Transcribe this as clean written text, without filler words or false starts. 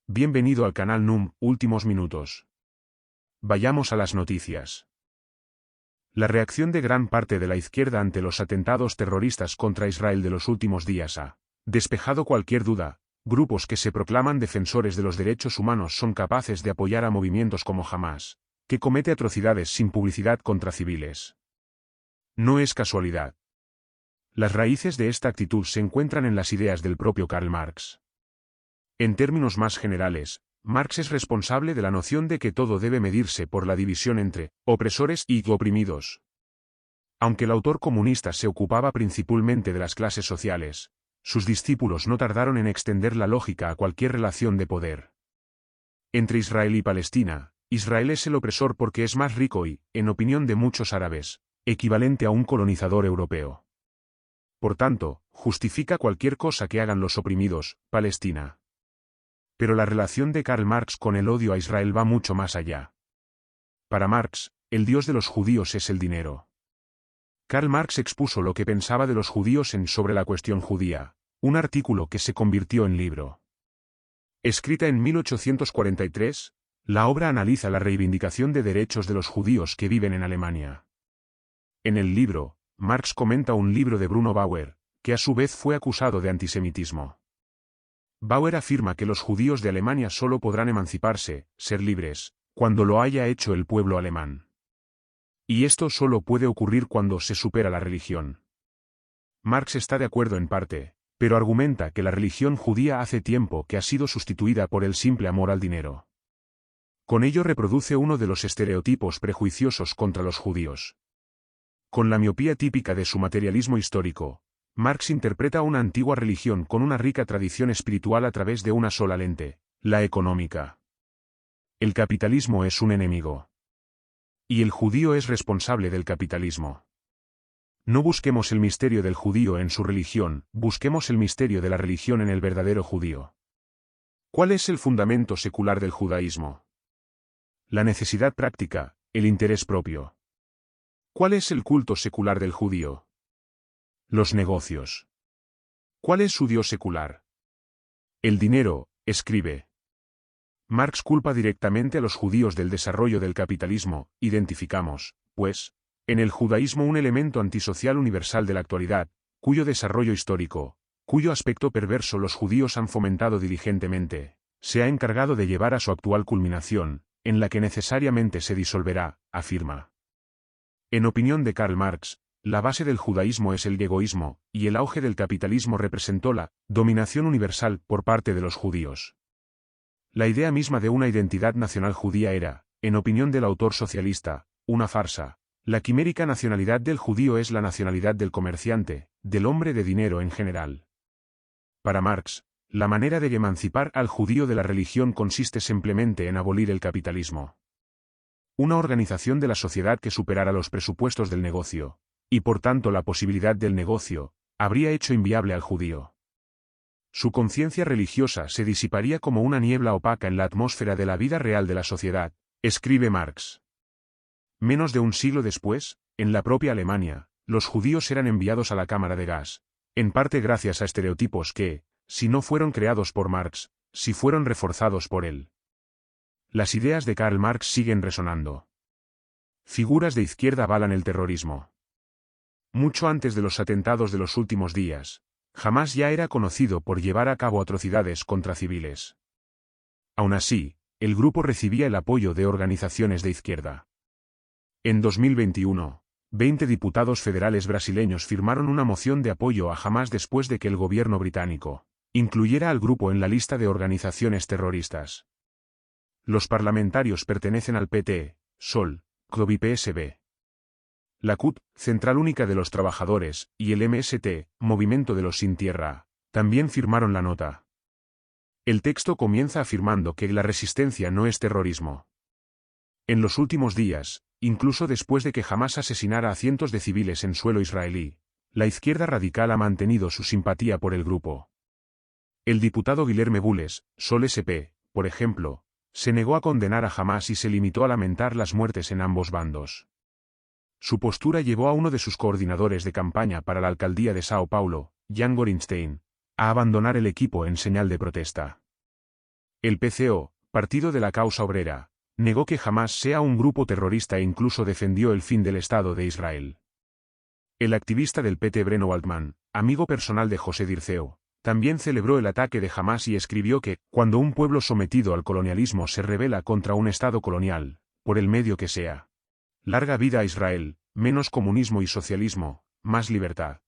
Bienvenido al canal NUM, Últimos Minutos. Vayamos a las noticias. La reacción de gran parte de la izquierda ante los atentados terroristas contra Israel de los últimos días ha despejado cualquier duda. Grupos que se proclaman defensores de los derechos humanos son capaces de apoyar a movimientos como Hamás, que comete atrocidades sin publicidad contra civiles. No es casualidad. Las raíces de esta actitud se encuentran en las ideas del propio Karl Marx. En términos más generales, Marx es responsable de la noción de que todo debe medirse por la división entre opresores y oprimidos. Aunque el autor comunista se ocupaba principalmente de las clases sociales, sus discípulos no tardaron en extender la lógica a cualquier relación de poder. Entre Israel y Palestina, Israel es el opresor porque es más rico y, en opinión de muchos árabes, equivalente a un colonizador europeo. Por tanto, justifica cualquier cosa que hagan los oprimidos, Palestina. Pero la relación de Karl Marx con el odio a Israel va mucho más allá. Para Marx, el dios de los judíos es el dinero. Karl Marx expuso lo que pensaba de los judíos en Sobre la cuestión judía, un artículo que se convirtió en libro. Escrita en 1843, la obra analiza la reivindicación de derechos de los judíos que viven en Alemania. En el libro, Marx comenta un libro de Bruno Bauer, que a su vez fue acusado de antisemitismo. Bauer afirma que los judíos de Alemania solo podrán emanciparse, ser libres, cuando lo haya hecho el pueblo alemán. Y esto solo puede ocurrir cuando se supera la religión. Marx está de acuerdo en parte, pero argumenta que la religión judía hace tiempo que ha sido sustituida por el simple amor al dinero. Con ello reproduce uno de los estereotipos prejuiciosos contra los judíos. Con la miopía típica de su materialismo histórico, Marx interpreta una antigua religión con una rica tradición espiritual a través de una sola lente, la económica. El capitalismo es un enemigo. Y el judío es responsable del capitalismo. No busquemos el misterio del judío en su religión, busquemos el misterio de la religión en el verdadero judío. ¿Cuál es el fundamento secular del judaísmo? La necesidad práctica, el interés propio. ¿Cuál es el culto secular del judío? Los negocios. ¿Cuál es su dios secular? El dinero, escribe. Marx culpa directamente a los judíos del desarrollo del capitalismo. Identificamos, pues, en el judaísmo un elemento antisocial universal de la actualidad, cuyo desarrollo histórico, cuyo aspecto perverso los judíos han fomentado diligentemente, se ha encargado de llevar a su actual culminación, en la que necesariamente se disolverá, afirma. En opinión de Karl Marx, la base del judaísmo es el egoísmo, y el auge del capitalismo representó la dominación universal por parte de los judíos. La idea misma de una identidad nacional judía era, en opinión del autor socialista, una farsa. La quimérica nacionalidad del judío es la nacionalidad del comerciante, del hombre de dinero en general. Para Marx, la manera de emancipar al judío de la religión consiste simplemente en abolir el capitalismo. Una organización de la sociedad que superara los presupuestos del negocio, y por tanto la posibilidad del negocio, habría hecho inviable al judío. Su conciencia religiosa se disiparía como una niebla opaca en la atmósfera de la vida real de la sociedad, escribe Marx. Menos de un siglo después, en la propia Alemania, los judíos eran enviados a la cámara de gas, en parte gracias a estereotipos que, si no fueron creados por Marx, sí fueron reforzados por él. Las ideas de Karl Marx siguen resonando. Figuras de izquierda avalan el terrorismo. Mucho antes de los atentados de los últimos días, Hamás ya era conocido por llevar a cabo atrocidades contra civiles. Aún así, el grupo recibía el apoyo de organizaciones de izquierda. En 2021, 20 diputados federales brasileños firmaron una moción de apoyo a Hamás después de que el gobierno británico incluyera al grupo en la lista de organizaciones terroristas. Los parlamentarios pertenecen al PT, SOL, CDU y PSB. La CUT, Central Única de los Trabajadores, y el MST, Movimiento de los Sin Tierra, también firmaron la nota. El texto comienza afirmando que la resistencia no es terrorismo. En los últimos días, incluso después de que Hamás asesinara a cientos de civiles en suelo israelí, la izquierda radical ha mantenido su simpatía por el grupo. El diputado Guilherme Bulles, SOL SP, por ejemplo, se negó a condenar a Hamás y se limitó a lamentar las muertes en ambos bandos. Su postura llevó a uno de sus coordinadores de campaña para la alcaldía de Sao Paulo, Jan Gorinstein, a abandonar el equipo en señal de protesta. El PCO, Partido de la Causa Obrera, negó que Hamás sea un grupo terrorista e incluso defendió el fin del Estado de Israel. El activista del PT Breno Waldman, amigo personal de José Dirceu, también celebró el ataque de Hamás y escribió que, cuando un pueblo sometido al colonialismo se rebela contra un Estado colonial, por el medio que sea. Larga vida a Israel, menos comunismo y socialismo, más libertad.